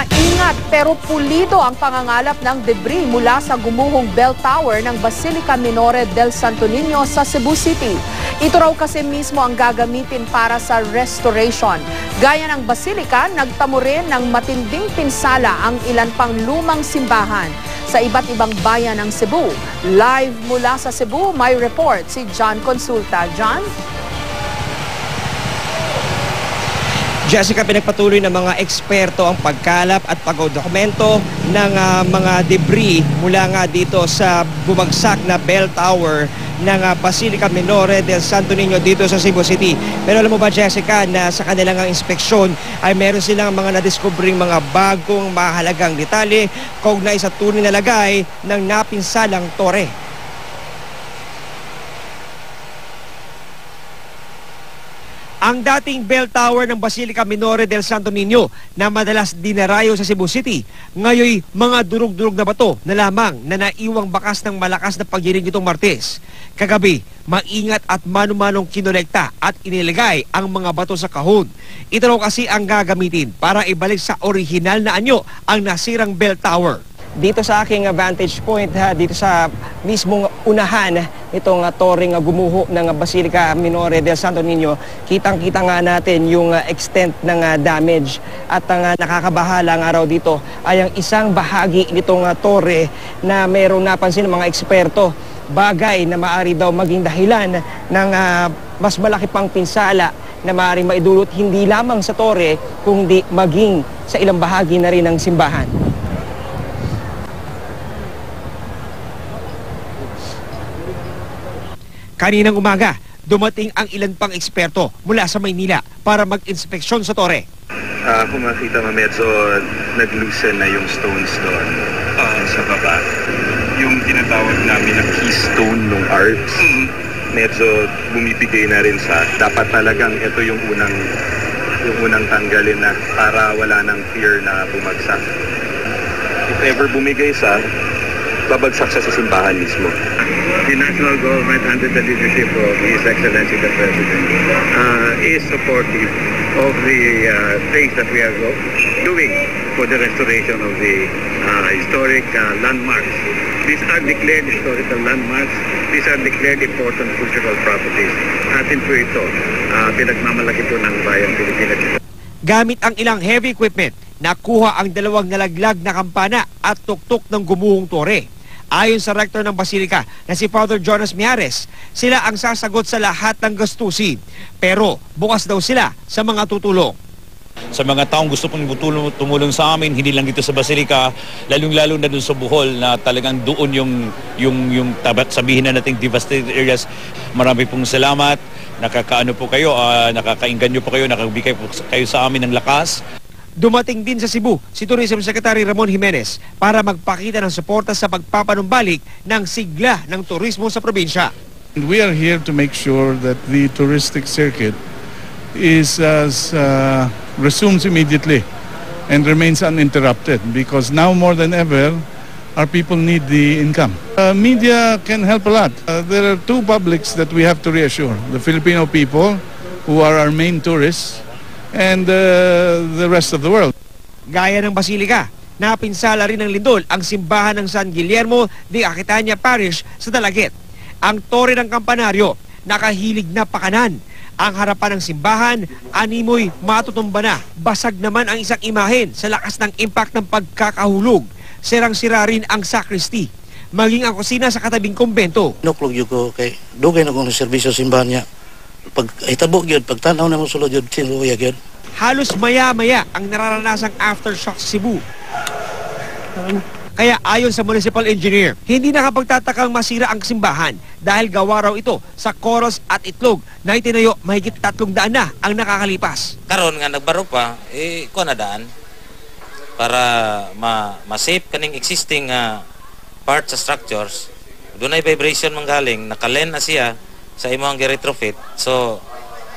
Maingat pero pulido ang pangangalap ng debris mula sa gumuhong bell tower ng Basilica Minore del Santo Niño sa Cebu City. Ito raw kasi mismo ang gagamitin para sa restoration. Gaya ng Basilica, nagtamo rin ng matinding pinsala ang ilan pang lumang simbahan sa iba't ibang bayan ng Cebu. Live mula sa Cebu, may report si John Consulta. John? Jessica, pinagpatuloy ng mga eksperto ang pagkalap at pagdokumento ng mga debris mula nga dito sa bumagsak na bell tower ng Basilica Minore del Santo Niño dito sa Cebu City. Pero alam mo ba, Jessica, na sa kanilang inspeksyon ay meron silang mga nadiskubring mga bagong mahalagang detalye kaugnay sa tunay na lagay ng napinsalang tore. Ang dating bell tower ng Basilica Minore del Santo Niño na madalas dinarayo sa Cebu City, ngayoy mga durug-durug na bato na lamang na naiwang bakas ng malakas na pagyiring itong Martes. Kagabi, maingat at mano-manong kinolekta at inilagay ang mga bato sa kahon. Ito raw kasi ang gagamitin para ibalik sa orihinal na anyo ang nasirang bell tower. Dito sa aking vantage point, dito sa mismong unahan itong toreng gumuho ng Basilica Minore del Santo Niño, kitang-kita nga natin yung extent ng damage. At ang nakakabahalang araw dito ay ang isang bahagi nitong tore na mayroong napansin ng mga eksperto, bagay na maaari daw maging dahilan ng mas malaki pang pinsala na maaaring maidulot hindi lamang sa tore kundi maging sa ilang bahagi na rin ng simbahan. Kaninang umaga, dumating ang ilan pang eksperto mula sa Maynila para mag-inspeksyon sa tore. Kung makita mo, medyo nag-loosen na yung stones doon sa baba. Yung tinatawag namin na keystone ng arcs, medyo bumibigay na rin sa dapat talagang ito yung unang tanggalin na para wala nang fear na bumagsak. If ever bumigay sa, babagsak siya sa simbahan mismo. The national government under the leadership of His Excellency the President is supportive of the things that we are doing for the restoration of the historic landmarks. These are declared historical landmarks. These are declared important cultural properties. Atin po ito, pinagmamalaki po ng bayang Pilipinas. Gamit ang ilang heavy equipment, nakuha ang dalawang nalaglag na kampana at tuktok ng gumuhong tore. Ayon sa rektor ng Basilica na si Father Jonas Miares, sila ang sasagot sa lahat ng gastusin. Pero bukas daw sila sa mga tutulong. Sa mga taong gusto pong tumulong sa amin, hindi lang dito sa Basilica, lalong-lalo na doon sa Bohol na talagang doon yung sabihin na nating devastated areas. Marami pong salamat. Nakakaano po kayo, nakakaingganyo po kayo, nakabigay po kayo sa amin ng lakas. Dumating din sa Cebu si Tourism Secretary Ramon Jimenez para magpakita ng suporta sa pagpapanumbalik ng sigla ng turismo sa probinsya. We are here to make sure that the touristic circuit is resumes immediately and remains uninterrupted, because now more than ever our people need the income. Media can help a lot. There are two publics that we have to reassure: the Filipino people, who are our main tourists, and the rest of the world. Gaya ng Basilica, napinsala rin ng lindol ang simbahan ng San Guillermo de Aquitania Parish sa Dalagit. Ang tore ng kampanaryo, nakahilig na pakanan. Ang harapan ng simbahan, animoy matutumba na. Basag naman ang isang imahen sa lakas ng impact ng pagkakahulog. Sirang-sira rin ang sacristy, maging ang kusina sa katabing kumbento. Nuklog yun ko kay dugay na kong servisyo simbahan niya. Pag itabok yun, pag tanaw na mo sulod yun, sinuya yun. Halos maya-maya ang nararanasang aftershock sa Cebu. Kaya ayon sa municipal engineer, hindi nakapagtatakang masira ang simbahan dahil gawa raw ito sa koros at itlog na itinayo mahigit 300 na ang nakakalipas. Karon nga nagbaro pa, kuha na daan para ma-save kaning existing parts sa structures. Doon ay vibration manggaling, nakalen na siya sa imong retrofit, so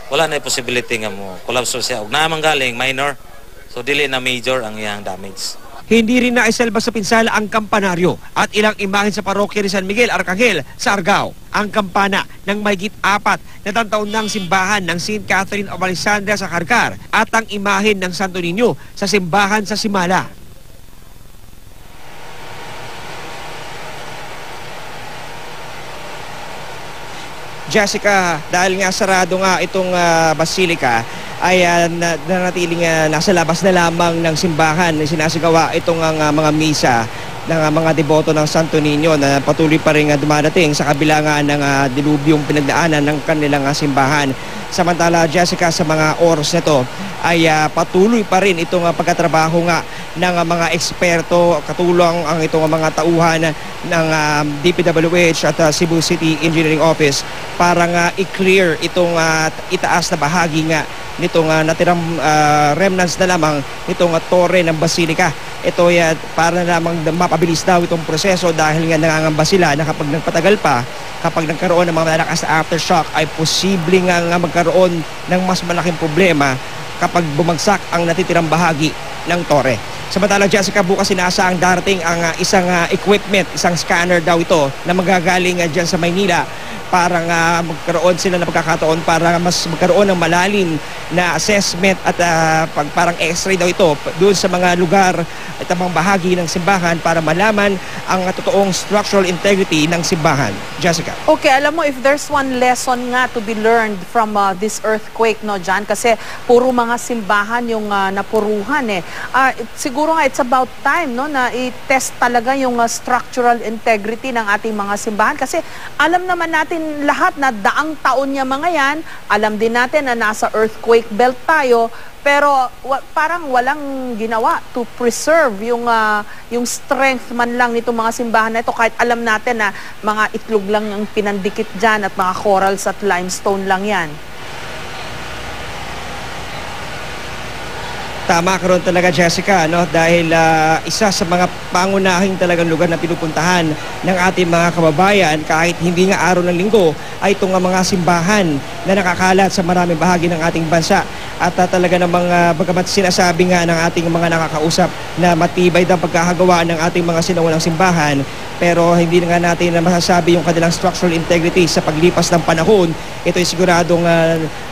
wala na yung possibility nga mo collapse siya. Ug na manggaling minor, so dili na major ang iyang damage. Hindi rin naisalba sa pinsala ang kampanaryo at ilang imahen sa parokya ni San Miguel Arcangel sa Argao. ang kampana ng mahigit 4 na taon ng simbahan ng St. Catherine of Alexandria sa Karkar at ang imahen ng Santo Niño sa simbahan sa Simala. Jessica, dahil nga sarado nga itong basilika, ay nanatiling nasa labas na lamang ng simbahan na sinasigawa itong mga misa ng mga deboto ng Santo Niño na patuloy pa rin dumadating sa kabila nga ng dilubyong pinagdaanan ng kanilang simbahan. Samantala, Jessica, sa mga oras na ito ay patuloy pa rin itong pagkatrabaho nga ng mga eksperto, katulong ang itong mga tauhan ng DPWH at Cebu City Engineering Office para nga i-clear itong itaas na bahagi nga nitong natirang remnants na lamang nitong torre ng basilika. Ito ay para lamang mapabilis daw itong proseso dahil nga nangangamba sila na kapag nagpatagal pa, kapag nagkaroon ng mga malakas na aftershock ay posible nga magkaroon ng mas malaking problema kapag bumagsak ang natitirang bahagi ng torre. Samantala, Jessica, bukas inaasahang darating ang isang equipment, isang scanner daw ito na magagaling dyan sa Maynila para magkaroon sila ng pagkakataon para mas magkaroon ng malalim na assessment at parang x-ray daw ito doon sa mga lugar at mga bahagi ng simbahan para malaman ang totoong structural integrity ng simbahan. Jessica. Okay, alam mo, if there's one lesson nga to be learned from this earthquake, no, John, kasi puro mga simbahan yung napuruhan eh. Siguro nga it's about time, no, na i-test talaga yung structural integrity ng ating mga simbahan kasi alam naman natin lahat na daang taon niya mga yan, alam din natin na nasa earthquake belt tayo, pero parang walang ginawa to preserve yung strength man lang nitong mga simbahan na ito kahit alam natin na mga itlog lang ang pinandikit dyan at mga corals at limestone lang yan. Tama ka ron talaga, Jessica, no? Dahil isa sa mga pangunahing talagang lugar na pinupuntahan ng ating mga kababayan kahit hindi nga araw ng linggo ay itong mga simbahan na nakakalat sa maraming bahagi ng ating bansa. At talaga namang bagamat sinasabi nga ng ating mga nakakausap na matibay ang pagkakagawa ng ating mga sinaunang simbahan, pero hindi nga natin na masasabi yung kanilang structural integrity sa paglipas ng panahon. Ito ay siguradong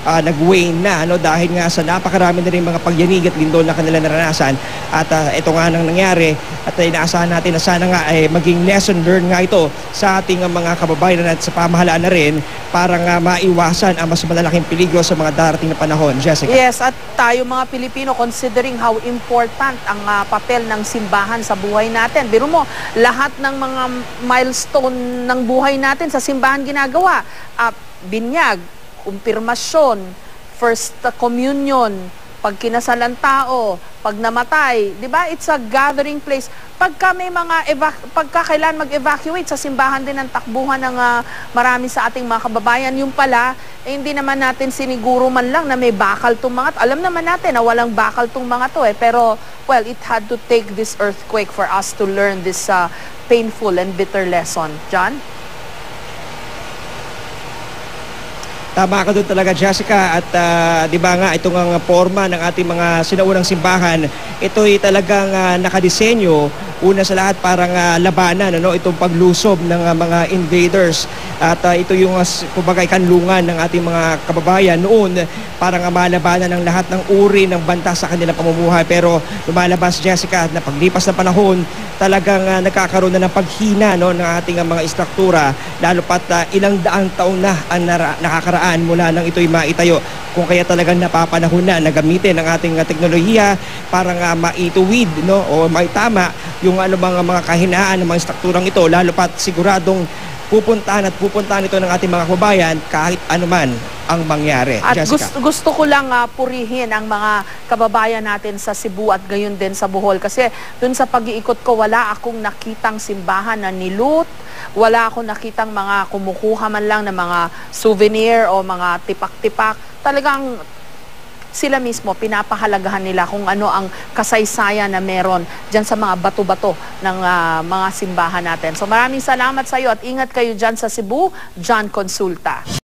nag-wane na, no? Dahil nga sa napakarami na rin mga pagyanig at lindol na kanila naranasan. At ito nga nang nangyari at inaasahan natin na sana nga ay maging lesson learned nga ito sa ating mga kababayan at sa pamahalaan na rin para nga maiwasan ang mas malalaking peligro sa mga darating na panahon. Jessica. Yes, at tayo mga Pilipino, considering how important ang papel ng simbahan sa buhay natin. Biro mo, lahat ng mga milestone ng buhay natin sa simbahan ginagawa. Binyag, kumpirmasyon, first communion, pag kinasalan tao, pag namatay, 'di ba? It's a gathering place. Pagka may mga pagka kailan mag-evacuate sa simbahan din ang takbuhan ng marami sa ating mga kababayan, yung pala hindi naman natin siniguro man lang na may bakal tong mga alam naman natin na walang bakal tong mga to pero well, it had to take this earthquake for us to learn this painful and bitter lesson. John? Tama ka doon talaga, Jessica, at di ba nga itong ang forma ng ating mga sinaunang simbahan, ito'y talagang nakadisenyo una sa lahat parang labanan itong paglusob ng mga invaders at ito yung kumbaga kanlungan ng ating mga kababayan noon para malabanan ng lahat ng uri ng banta sa kanilang pamumuhay. Pero lumalabas, Jessica, na paglipas ng panahon talagang nagkakaroon na ng paghina ng ating mga istruktura lalo pat ilang daang taon na ang nakakaraan mula nang ito'y maitayo. Kung kaya talagang napapanahon na gamitin ang ating teknolohiya para nga maituwid o maitama yung mga kahinaan ng mga strukturang ito, lalo pat siguradong pupuntahan ito ng ating mga kababayan kahit anuman ang mangyari. At Jessica. gusto ko lang purihin ang mga kababayan natin sa Cebu at gayon din sa Bohol kasi dun sa pag-iikot ko wala akong nakitang simbahan na niloot, wala akong nakitang mga kumukuha man lang ng mga souvenir o mga tipak-tipak. Talagang sila mismo pinapahalagahan nila kung ano ang kasaysayan na meron dyan sa mga bato-bato ng mga simbahan natin. So maraming salamat sa iyo at ingat kayo dyan sa Cebu. John Consulta.